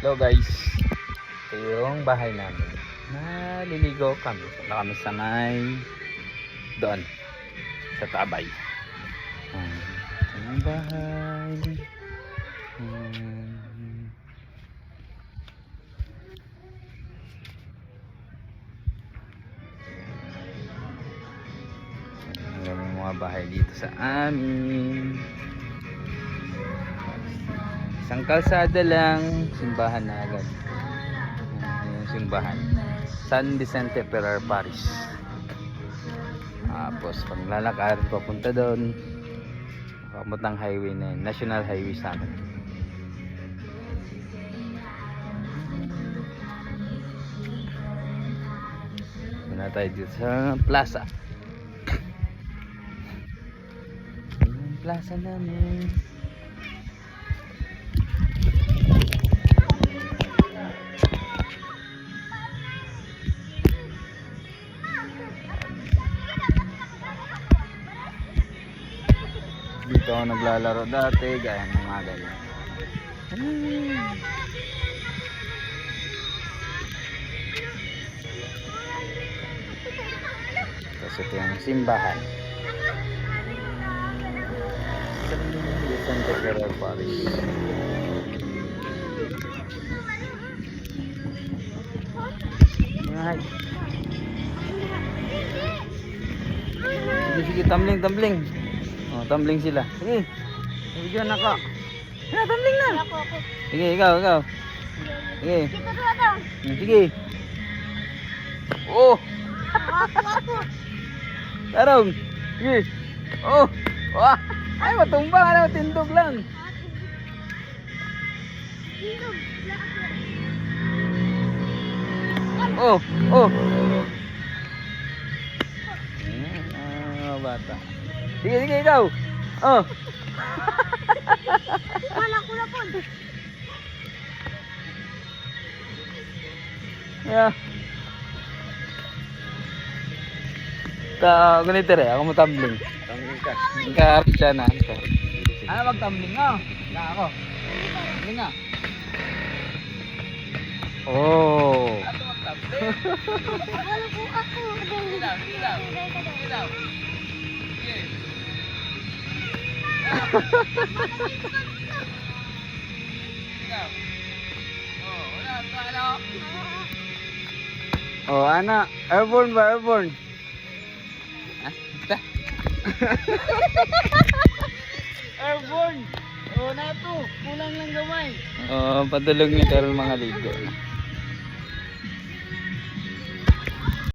Hello guys, ito yung bahay namin. Naliligo kami. Punta kami sa may doon sa Tabay. Ito yung bahay. Ang mga bahay dito sa amin. Isang kalsada lang, simbahan na agad. Yung simbahan. San Vicente Ferrer Parish. Tapos pag lalakad papunta doon, papunta ng highway na yun, national highway sa amin. Muna tayo dito sa plaza. Yung plaza namin. Dito ako naglalaro dati, gaya ng mga ganyan. Tapos ito yung simbahan. Vicente Ferrer Parish. Sige, tumbling. Oh, tumbling sila. Sige. Video na ka. Na, tumbling na. Sige, ikaw. Sige. Sige. Oh. Tarong. Sige. Oh. Wah. Ay, matumbang. Ano, tindog lang. Oh. Bata. Sige, ikaw. Oh. Wala ko na po. Yeah. Ganito rin, ako mo tumbling. Tumbling ka. Ikaharap siya na. Ano mag-tumbling nga? Ako. Tumbling nga. Oh. Ano mag-tumbling? Wala po ako. Ilaw. Oh, ana, airborne ba? Airborne. Airborne. Oh, na to. Kulang lang gamay. Oh, padulog ni karon mga ligo.